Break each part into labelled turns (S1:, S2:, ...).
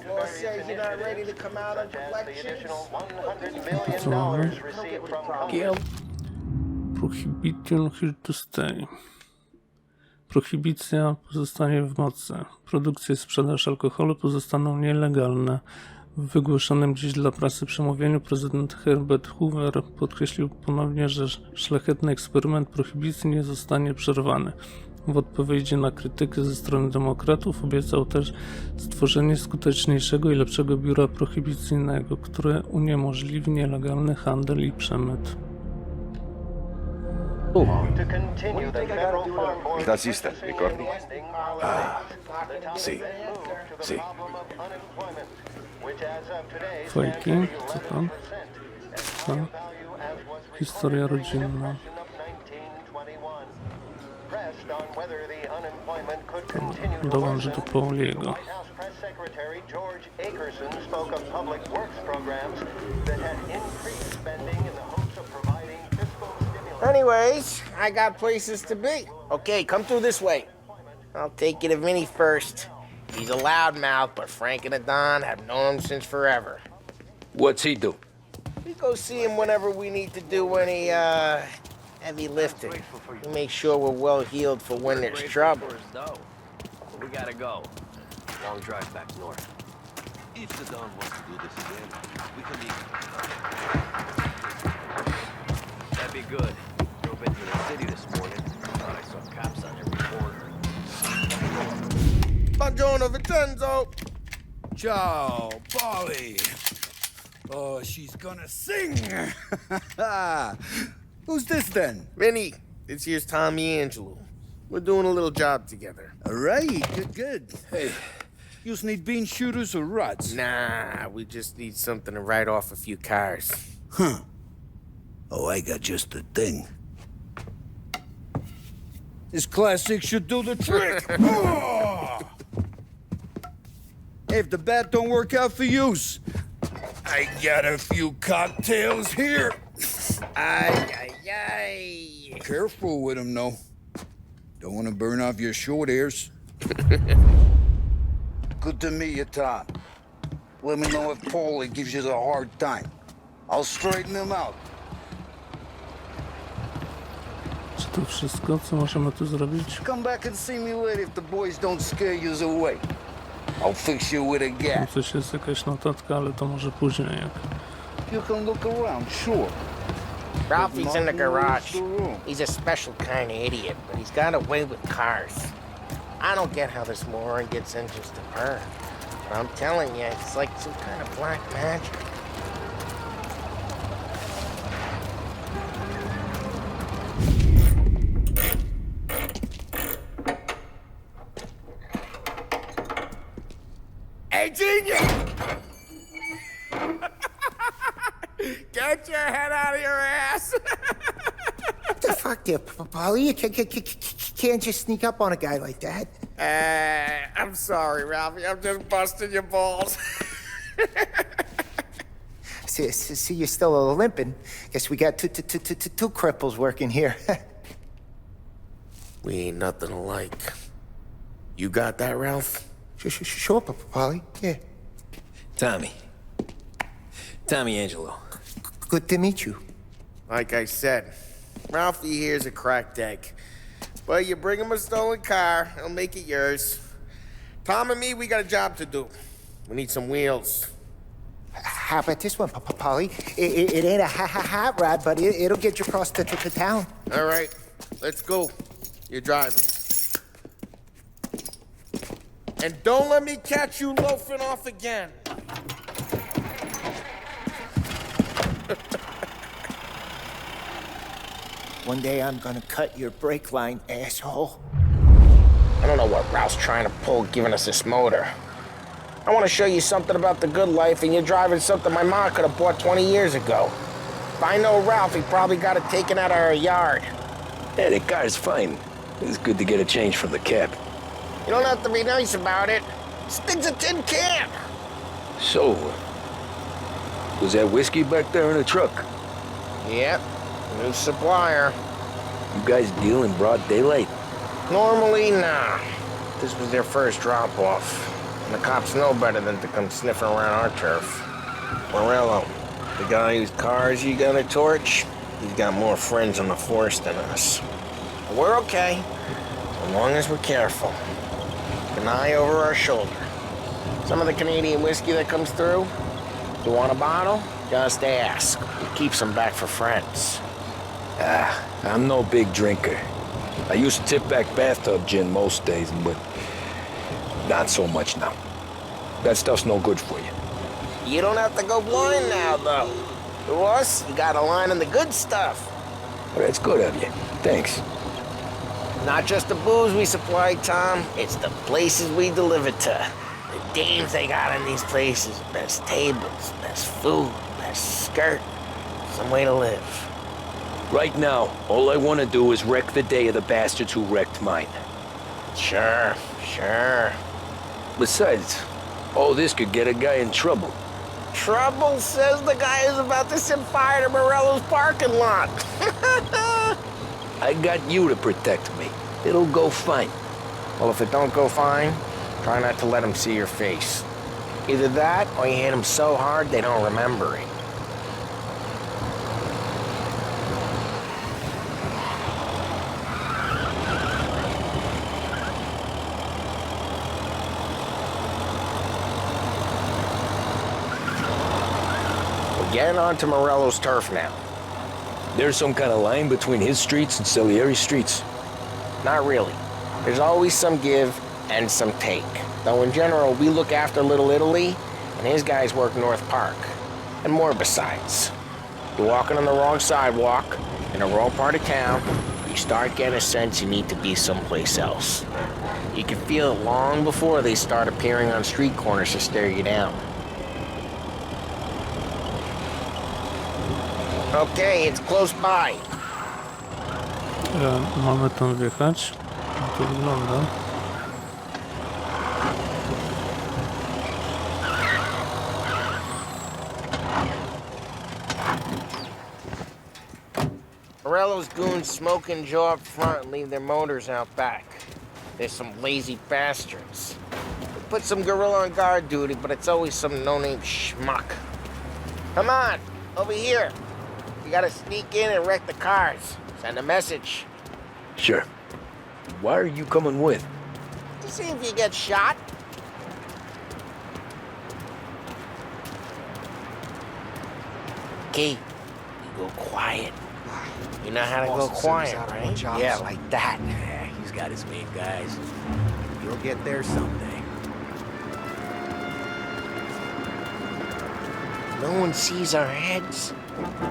S1: Boss says you're not ready to come out on collections.
S2: Co mamy? Prohibition here to stay. Prohibicja pozostanie w mocy. Produkcja i sprzedaż alkoholu pozostaną nielegalne. W wygłoszonym dziś dla prasy przemówieniu prezydent Herbert Hoover podkreślił ponownie, że szlachetny eksperyment prohibicji nie zostanie przerwany. W odpowiedzi na krytykę ze strony demokratów obiecał też stworzenie skuteczniejszego i lepszego biura prohibicyjnego, które uniemożliwi nielegalny handel i przemyt.
S3: Das ist er, ricordi? Ah, sì, sì.
S2: Fajki, co tam? Co? Historia rodzinna. Dołączę do Pauliego.
S1: Anyways, I got places to be. Okay, come through this way. I'll take you to Vinny first. He's a loudmouth, but Frank and the Don have known him since forever.
S4: What's he do?
S1: We go see him whenever we need to do any, heavy lifting. We make sure we're well healed for when there's trouble.
S4: We gotta go. Long drive back north.
S5: If the Don wants to do this again, we can leave.
S4: That'd be good. Drove into the city this morning. Thought I saw cops on every corner.
S1: Buongiorno, Vincenzo.
S6: Ciao, Polly. Oh, she's gonna sing. Who's this then?
S1: Vinny, this here's Tommy Angelo. We're doing a little job together.
S6: All right, good. Hey, you need bean shooters or rods?
S1: Nah, we just need something to write off a few cars.
S6: Huh. Oh, I got just the thing. This classic should do the trick. Oh! If the bat don't work out for use, I got a few cocktails here.
S1: Ay.
S6: Careful with them, though. Don't want to burn off your short hairs. Good to meet you, Tom. Let me know if Paulie gives you the hard time. I'll straighten him out.
S2: Czy to wszystko, co możemy tu zrobić?
S6: Come back and see me later if the boys don't scare you away. I'll fix you with a
S2: Tu
S6: gap.
S2: coś jest, jakaś notatka, ale to może później.
S6: You can look around, sure.
S1: Ralphie's in the garage. He's a special kind of idiot, but he's got a way with cars. I don't get how this moron gets engines to burn. But I'm telling you, it's like some kind of black magic. Hey, genius! Get your head out of your ass!
S7: What the fuck there, Polly? You can't just sneak up on a guy like that.
S1: I'm sorry, Ralphie. I'm just busting your balls.
S7: See, you're still limping. Guess we got two cripples working here.
S1: We ain't nothing alike. You got that, Ralph?
S7: Sure, Polly. Yeah.
S4: Tommy Angelo.
S7: Good to meet you.
S1: Like I said, Ralphie here's a cracked egg. But you bring him a stolen car, he'll make it yours. Tom and me, we got a job to do. We need some wheels.
S7: How about this one, Polly? It ain't a hot rod, but it'll get you across to town.
S1: All right, let's go. You're driving. And don't let me catch you loafing off again.
S7: One day I'm gonna cut your brake line, asshole.
S1: I don't know what Ralph's trying to pull giving us this motor. I want to show you something about the good life, and you're driving something my mom could have bought 20 years ago. If I know Ralph, he probably got it taken out of our yard.
S4: Yeah, the car's fine. It's good to get a change from the cab.
S1: You don't have to be nice about it. This thing's a tin can.
S4: So, was that whiskey back there in the truck?
S1: Yep, new supplier.
S4: You guys deal in broad daylight?
S1: Normally, nah. This was their first drop-off. And the cops know better than to come sniffing around our turf. Morello, the guy whose cars you gonna torch, he's got more friends on the force than us. But we're okay, as long as we're careful. An eye over our shoulder. Some of the Canadian whiskey that comes through, you want a bottle? Just ask. It keeps them back for friends.
S8: I'm no big drinker. I used to tip back bathtub gin most days, but not so much now. That stuff's no good for you.
S1: You don't have to go blind now, though. To us, you got a line on the good stuff.
S8: Well, that's good of you. Thanks.
S1: Not just the booze we supply, Tom. It's the places we deliver to. The dames they got in these places. Best tables, best food, best skirt. Some way to live.
S8: Right now, all I want to do is wreck the day of the bastards who wrecked mine.
S1: Sure.
S8: Besides, all this could get a guy in trouble.
S1: Trouble, says the guy who's about to set fire to Morello's parking lot.
S8: I got you to protect me. It'll go fine.
S1: Well, if it don't go fine, try not to let them see your face. Either that, or you hit them so hard they don't remember it. We're getting onto Morello's turf now.
S8: There's some kind of line between his streets and Salieri's streets.
S1: Not really. There's always some give and some take. Though in general, we look after Little Italy, and his guys work North Park. And more besides. You're walking on the wrong sidewalk, in the wrong part of town, you start getting a sense you need to be someplace else. You can feel it long before they start appearing on street corners to stare you down. Okay, it's close by.
S2: Mamy tam wjechać. Jak to wygląda?
S1: Morello's goons smoke and Joe up front and leave their motors out back. There's some lazy bastards. They put some gorilla on guard duty, but it's always some no-name schmuck. Come on, over here. You gotta sneak in and wreck the cars. Send a message.
S8: Sure. Why are you coming with?
S1: To see if you get shot. Key, you go quiet. You know how to go quiet, right? Yeah, like that.
S4: Yeah, he's got his main guys. You'll get there someday.
S1: No one sees our heads.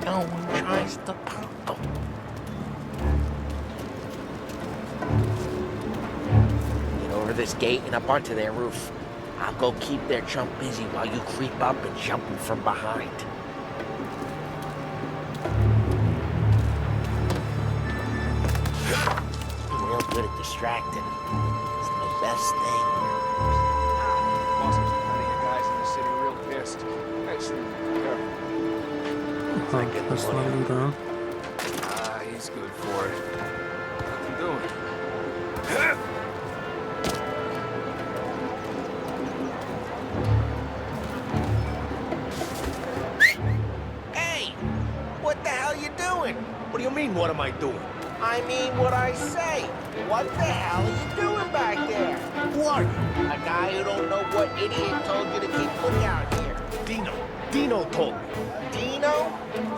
S1: No one tries to pop them. Get over this gate and up onto their roof. I'll go keep their chump busy while you creep up and jump them from behind. I'm real good at distracting. It's my best thing.
S9: Must be plenty of guys in the city real pissed. Actually, careful.
S2: Aha, jest na górę.
S9: He's good for it. What's he doing?
S1: Hey! What the hell you doing?
S4: What do you mean, what am I doing?
S1: I mean what I say. What the hell are you doing back there?
S4: Who are you?
S1: A guy who don't know what idiot told you to keep lookout here.
S4: Dino told me.
S1: Dino?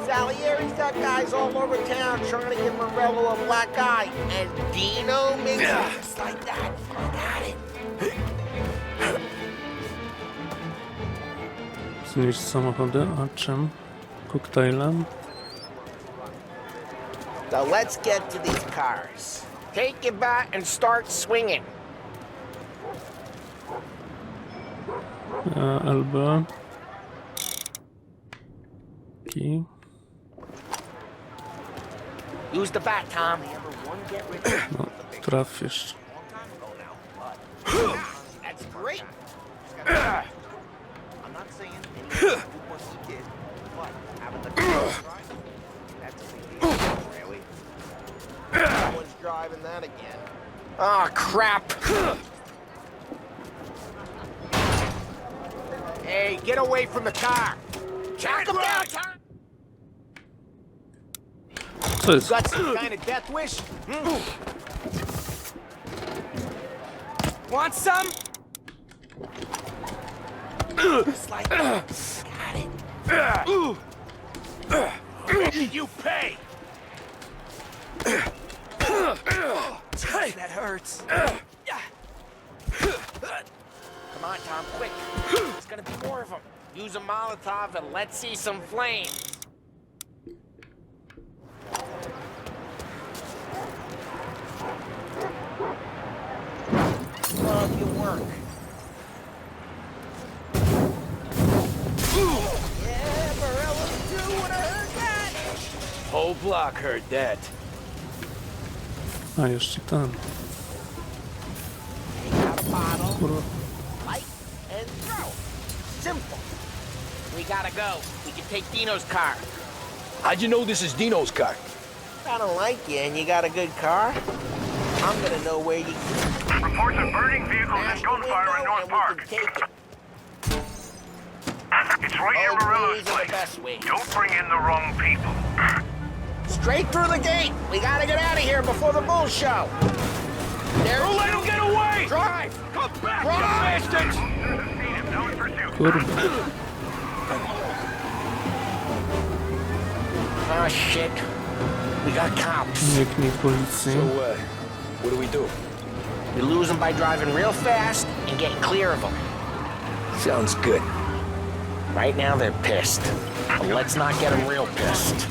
S1: Salieri's got guys all over town trying to give Morello a black eye. And Dino makes it just like that. I got it.
S2: Znieść samochody, a czym? Koktajlem?
S1: So let's get to these cars. Take your bat and start swinging.
S2: LB. Key.
S1: Use the bat, Tom.
S2: No, trafisz.
S1: That's great.
S4: I'm not saying anyone who wants to get, but having the car drive, that's a big deal, really.
S1: No one's driving that again. Oh, crap. Hey, get away from the car! Knock him down, Tom!
S2: Co jest?
S1: Got some kind of death wish? Want some? Just like that. Got it. What did you pay? That hurts. Come on, Tom, quick. There's gonna be more of them. Use a Molotov and let's see some flames. Love your work. Yeah, Morello too would have heard that.
S8: Whole block heard that.
S2: A, jeszcze ten.
S1: Take out a bottle,
S2: Kurwa.
S1: light, and throw. Simple. We gotta go. We can take Dino's car.
S8: How'd you know this is Dino's car?
S1: I don't like you and you got a good car. I'm gonna know where you
S10: Reports of burning vehicles and gunfire in North Park.
S1: Take it.
S10: It's right near
S1: Old
S10: Morello's
S1: ways are the
S10: place.
S1: best ways.
S10: Don't bring in the wrong people.
S1: Straight through the gate. We gotta get out of here before the bull show. There.
S10: Don't let him get away!
S1: Drive.
S10: Come back,
S1: Drive.
S10: you bastards! Seen him, now in pursuit.
S2: Kurwa.
S1: Oh shit. We got cops.
S2: Uniknij policji.
S8: So, what do we do?
S1: We lose them by driving real fast and getting clear of them.
S8: Sounds good.
S1: Right now they're pissed. But let's not get them real pissed.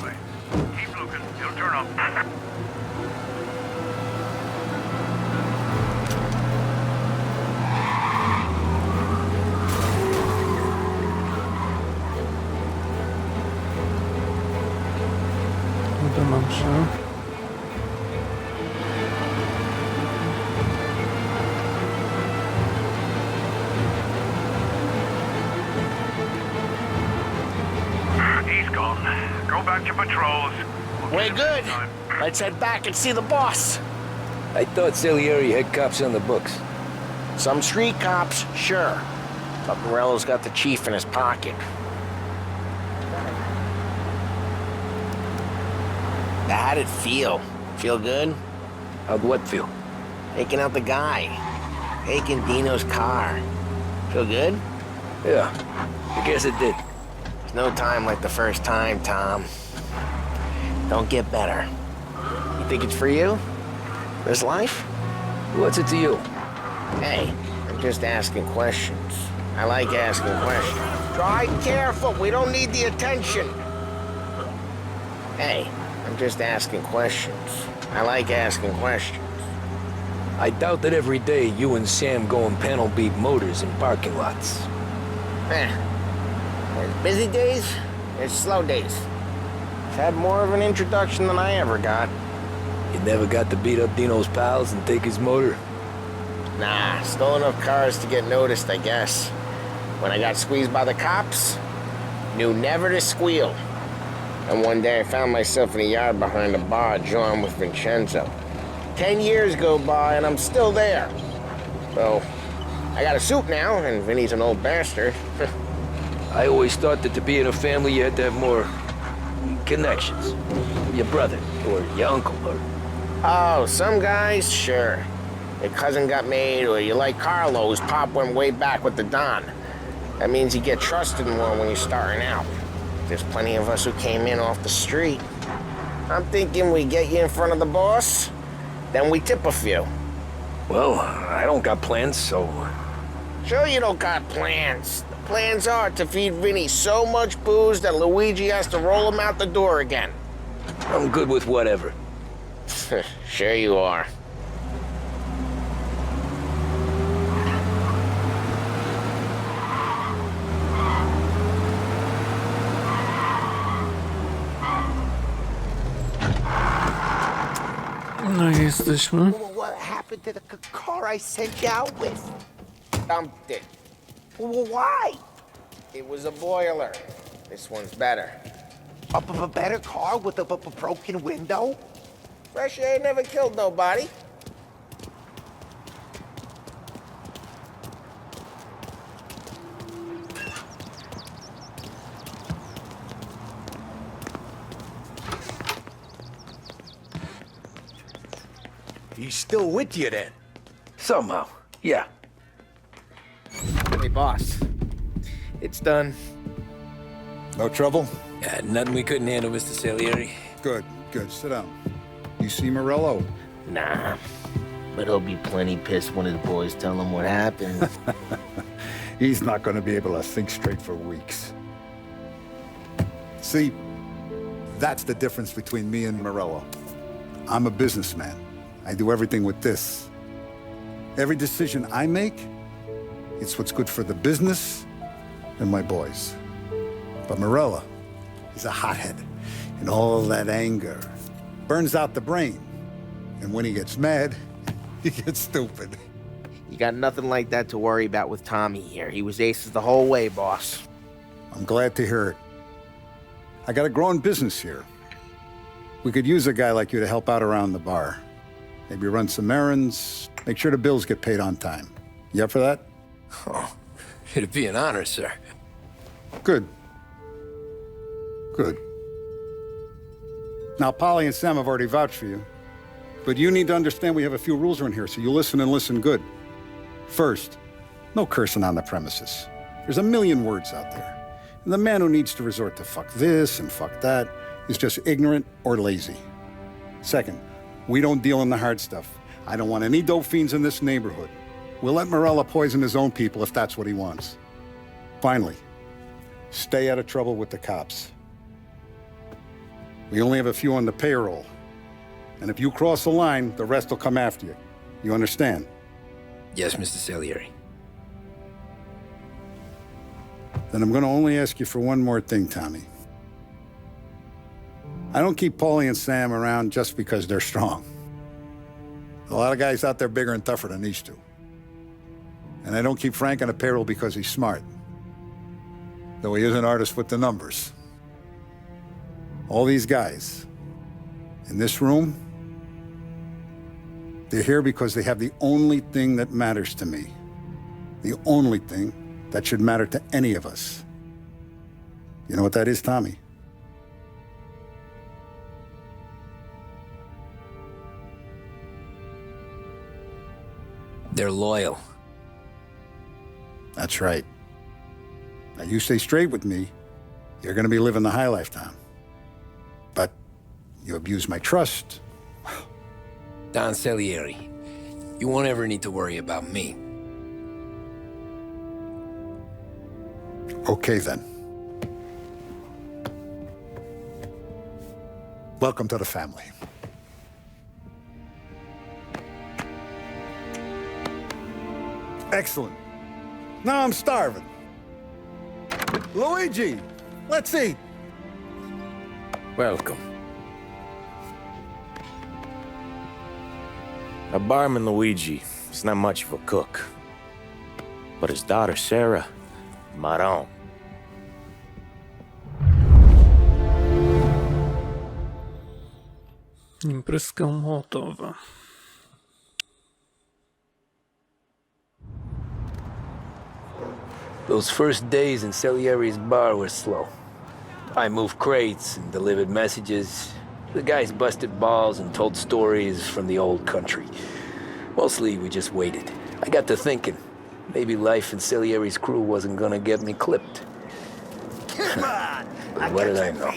S10: Keep looking, he'll turn up.
S2: Uda nam się.
S10: He's gone. Go back to patrols.
S1: We're good. Let's head back and see the boss.
S8: I thought Salieri had cops on the books.
S1: Some street cops, sure. But Morello's got the chief in his pocket. How'd it feel? Feel good?
S8: How'd what feel?
S1: Taking out the guy. Taking Dino's car. Feel good?
S8: Yeah, I guess it did.
S1: There's no time like the first time, Tom. Don't get better. You think it's for you? This life?
S8: What's it to you?
S1: Hey, I'm just asking questions. I like asking questions. Drive careful, we don't need the attention. Hey, I'm just asking questions. I like asking questions.
S8: I doubt that every day you and Sam go and panel beat motors in parking lots.
S1: There's busy days, there's slow days. I've had more of an introduction than I ever got.
S8: You never got to beat up Dino's pals and take his motor?
S1: Nah, stole enough cars to get noticed, I guess. When I got squeezed by the cops, knew never to squeal. And one day I found myself in a yard behind a bar joined with Vincenzo. 10 years go by and I'm still there. So, I got a suit now, and Vinny's an old bastard.
S8: I always thought that to be in a family you had to have more connections. Your brother, or your uncle, or...
S1: Oh, some guys, sure. Your cousin got made, or you like Carlos, Pop went way back with the Don. That means you get trusted more when you're starting out. There's plenty of us who came in off the street. I'm thinking we get you in front of the boss, then we tip a few.
S8: Well, I don't got plans, so...
S1: Sure you don't got plans. The plans are to feed Vinny so much booze that Luigi has to roll him out the door again.
S8: I'm good with whatever.
S1: Sure you are.
S2: No i jesteśmy.
S7: What happened to the car I sent you out with?
S1: Dumped it.
S7: Well, why?
S1: It was a boiler. This one's better.
S7: A better car with a broken window?
S1: Fresh air never killed nobody.
S11: he's still with you then.
S8: Somehow, yeah.
S9: Hey, boss. It's done.
S6: No trouble?
S11: Yeah, nothing we couldn't handle, Mr. Salieri.
S6: Good, good. Sit down. You see Morello?
S1: Nah, but he'll be plenty pissed when his boys tell him what happened.
S6: He's not going to be able to think straight for weeks. See, that's the difference between me and Morello. I'm a businessman. I do everything with this. Every decision I make, it's what's good for the business and my boys. But Morello is a hothead, and all that anger burns out the brain. And when he gets mad, he gets stupid.
S1: You got nothing like that to worry about with Tommy here. He was aces the whole way, boss.
S6: I'm glad to hear it. I got a growing business here. We could use a guy like you to help out around the bar. Maybe run some errands, make sure the bills get paid on time. You up for that?
S11: Oh, it'd be an honor, sir.
S6: Good. Good. Now, Polly and Sam have already vouched for you. But you need to understand we have a few rules around here, so you listen and listen good. First, no cursing on the premises. There's a million words out there. And the man who needs to resort to fuck this and fuck that is just ignorant or lazy. Second, we don't deal in the hard stuff. I don't want any dope fiends in this neighborhood. We'll let Morello poison his own people if that's what he wants. Finally, stay out of trouble with the cops. We only have a few on the payroll. And if you cross the line, the rest will come after you. You understand?
S11: Yes, Mr. Salieri.
S6: Then I'm going to only ask you for one more thing, Tommy. I don't keep Paulie and Sam around just because they're strong. A lot of guys out there bigger and tougher than these two. And I don't keep Frank on a payroll because he's smart. Though he is an artist with the numbers. All these guys in this room, they're here because they have the only thing that matters to me. The only thing that should matter to any of us. You know what that is, Tommy?
S11: They're loyal.
S6: That's right. Now you stay straight with me, you're gonna be living the high life, Tom. But you abuse my trust.
S11: Don Salieri, you won't ever need to worry about me.
S6: Okay, then. Welcome to the family. Excellent. Now I'm starving. Luigi, let's eat.
S11: Welcome.
S12: Our barman Luigi is not much of a cook. But his daughter Sarah, Maron.
S2: Imprezka Mołotowa.
S8: Those first days in Salieri's bar were slow. I moved crates and delivered messages. The guys busted balls and told stories from the old country. Mostly, we just waited. I got to thinking, maybe life in Salieri's crew wasn't gonna get me clipped.
S4: Come on!
S8: But what did I know?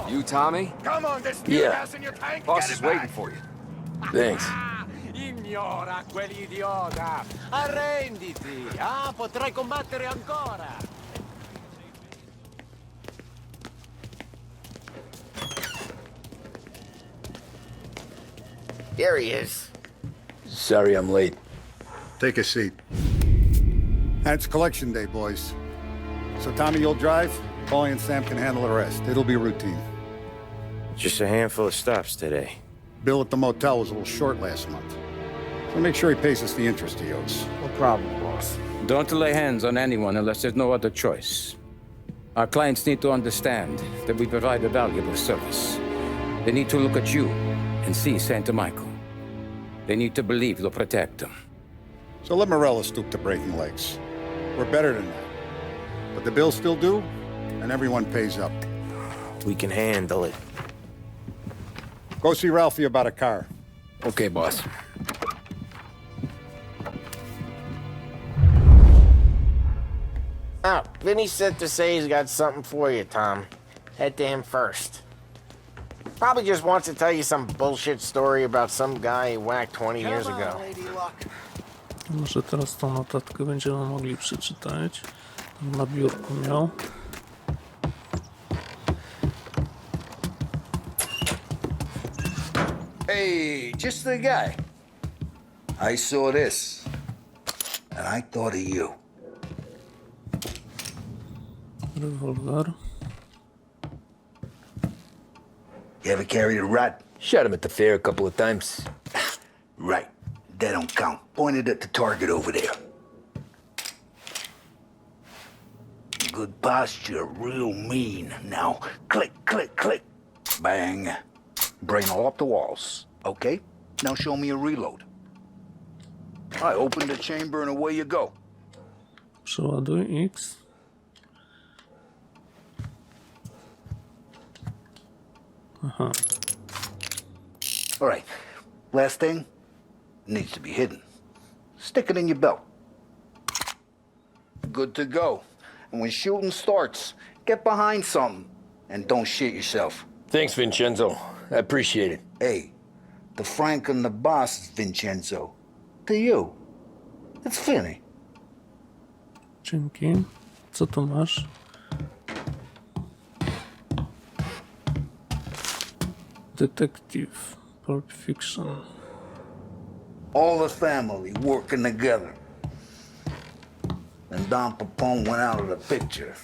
S9: You, Tommy?
S10: Come on, there's
S8: Yeah.
S10: gas in your tank.
S9: Boss
S10: Get
S9: is
S10: it
S9: waiting
S10: back.
S9: for you.
S8: Thanks.
S10: Ignora quell'idiota. Arrenditi. Potrai combattere ancora.
S1: There he is.
S8: Sorry I'm late.
S6: Take a seat. It's collection day, boys. So Tommy, you'll drive. Paulie and Sam can handle the rest. It'll be routine.
S12: Just a handful of stops today.
S6: Bill at the motel was a little short last month. So make sure he pays us the interest he owes.
S1: No problem, boss.
S13: Don't lay hands on anyone unless there's no other choice. Our clients need to understand that we provide a valuable service. They need to look at you and see Santa Michael. They need to believe you'll protect them.
S6: So let Morello stoop to breaking legs. We're better than that. But the bill's still due, and everyone pays up.
S12: We can handle it.
S6: Go see Ralphie about a car.
S11: Okay, boss.
S1: Oh, Vinny said to say he's got something for you, Tom. Head to him first. Probably just wants to tell you some bullshit story about some guy he whacked 20 years ago.
S2: Może teraz tą notatkę będziemy mogli przeczytać. Na biurku miał.
S14: Hey, just the guy. I saw this, and I thought of you.
S2: Rewolwer.
S14: You ever carried a rod?
S8: Shot him at the fair a couple of times.
S14: Right. That don't count. Pointed at the target over there. Good posture, real mean. Now, click, click, click. Bang. Brain all up the walls. Okay? Now show me a reload. I open the chamber and away you go.
S2: Przeładuj X. Aha.
S14: All right. Last thing needs to be hidden. Stick it in your belt. Good to go. And when shooting starts, get behind something and don't shit yourself.
S8: Thanks, Vincenzo. I appreciate it.
S14: Hey, the Frank and the boss is Vincenzo. To you, it's Finny.
S2: Dzięki. Co tu masz? Detective. Pulp Fiction.
S14: All the family working together. And Don Papone went out of the picture.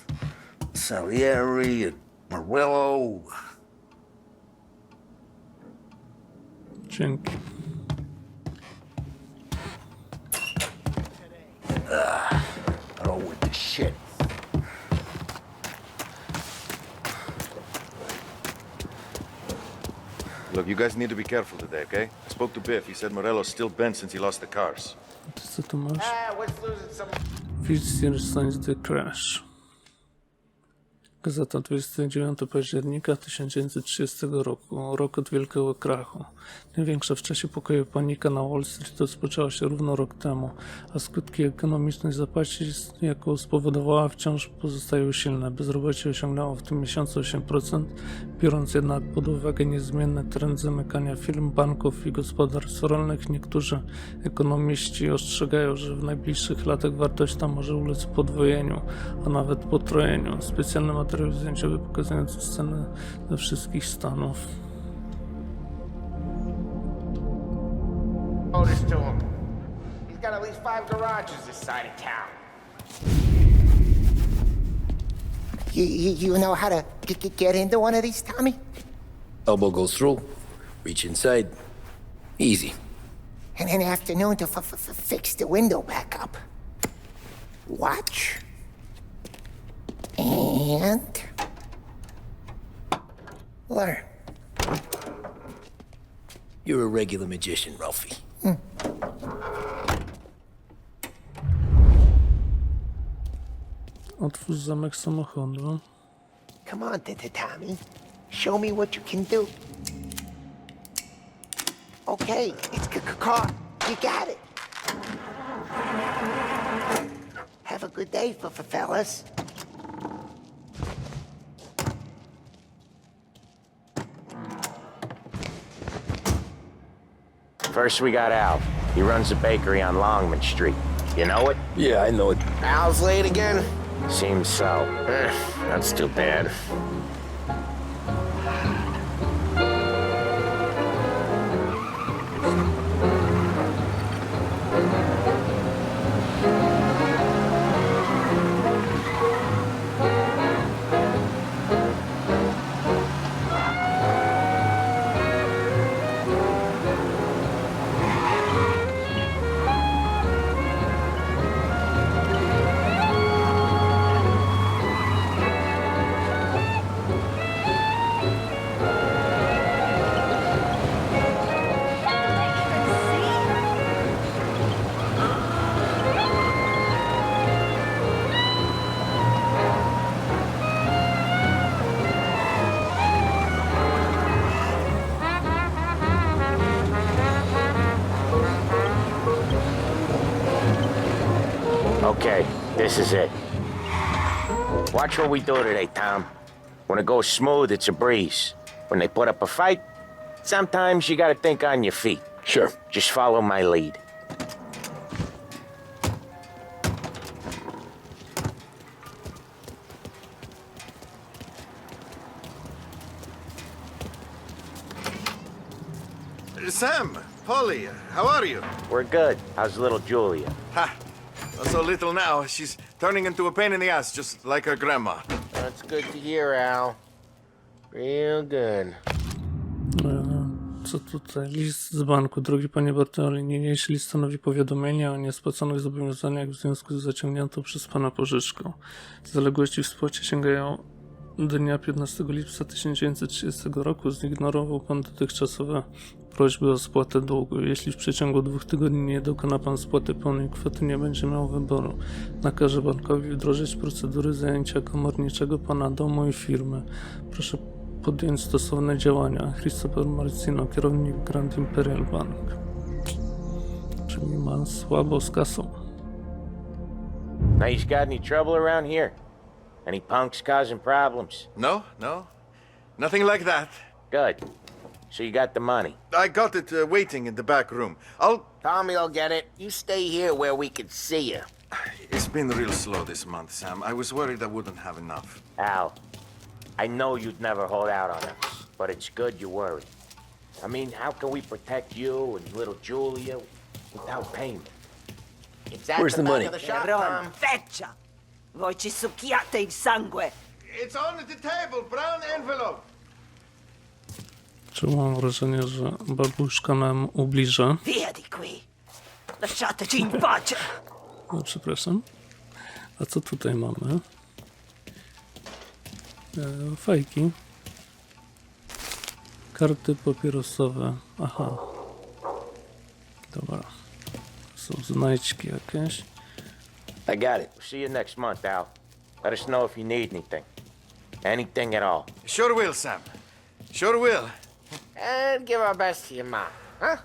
S14: Salieri, Morello.
S2: Dzięki.
S14: Oh, with the shit.
S3: Look, you guys need to be careful today, okay? I spoke to Biff. He said Morello's still bent since he lost the cars.
S2: Co tu masz?
S1: What's losing some...
S2: Vizier Signs the Crash. Gazeta 29 października 1930 roku. Rok od wielkiego krachu. Największa w czasie pokoju panika na Wall Street rozpoczęła się równo rok temu, a skutki ekonomicznej zapaści, jaką spowodowała, wciąż pozostają silne. Bezrobocie osiągnęło w tym miesiącu 8%, biorąc jednak pod uwagę niezmienny trend zamykania firm, banków i gospodarstw rolnych. Niektórzy ekonomiści ostrzegają, że w najbliższych latach wartość ta może ulec podwojeniu, a nawet potrojeniu. Specjalny materiał zdjęciowy pokazujący scenę ze wszystkich stanów.
S1: Notice to him. He's got at least 5 garages this side of town.
S7: You know how to get into one of these, Tommy?
S11: Elbow goes through, reach inside. Easy.
S7: And in the afternoon to fix the window back up. Watch. And learn.
S11: You're a regular magician, Ralphie.
S2: Otwórz zamek samochodu.
S7: Come on, Tommy. Show me what you can do. Okay, it's caught. You got it. Have a good day, fellas.
S12: First we got Al. He runs a bakery on Longman Street. You know it?
S8: Yeah, I know it.
S1: Al's late again?
S12: Seems so. That's too bad. Okay, this is it. Watch what we do today, Tom. When it goes smooth, it's a breeze. When they put up a fight, sometimes you gotta think on your feet.
S8: Sure.
S12: Just follow my lead.
S3: Sam, Polly, how are you?
S12: We're good. How's little Julia?
S3: Ha! Not so little now. She's turning into a pain in the ass, just like her grandma.
S1: That's good to hear, Al. Real good.
S2: Co tutaj? List z banku. Drogi panie Bartoli, niniejszy list stanowi powiadomienie o niespłaconych zobowiązaniach w związku z zaciągniętą przez pana pożyczką. Zaległości w spłacie sięgają dnia 15 lipca 1930 roku. Zignorował pan dotychczasowe prośby o spłatę długu. Jeśli w przeciągu 2 tygodni nie dokona pan spłaty pełnej kwoty, nie będzie miał wyboru. Nakaże bankowi wdrożyć procedury zajęcia komorniczego pana domu i firmy. Proszę podjąć stosowne działania. Christopher Marcino, kierownik Grand Imperial Bank. Czyli ma słabo z kasą.
S12: Now, you got any trouble around here? Any punks causing problems?
S3: No, no. Nothing like that.
S12: Good. So you got the money.
S3: I got it waiting in the back room.
S1: Tommy'll get it. You stay here where we can see you.
S3: It's been real slow this month, Sam. I was worried I wouldn't have enough.
S12: Al, I know you'd never hold out on us, but it's good you worry. I mean, how can we protect you and little Julia without payment?
S1: It's at
S8: Where's
S1: the
S8: the
S1: back
S8: money?
S1: of the shop,
S15: Ron,
S1: Tom.
S15: feccia! Voi ci succhiate il sangue!
S3: It's on the table, brown envelope.
S2: Czy mam wrażenie, że babuszka nam ubliża?
S15: Via di qui! Lasciateci in pace!
S2: No, przepraszam. A co tutaj mamy? Fajki. Karty papierosowe. Aha. Dobra. Są znajdźki jakieś.
S12: I got it. See you next month, Al. Let us know if you need anything. Anything at all.
S3: Sure will, Sam. Sure will.
S1: And give our best to your mom, huh?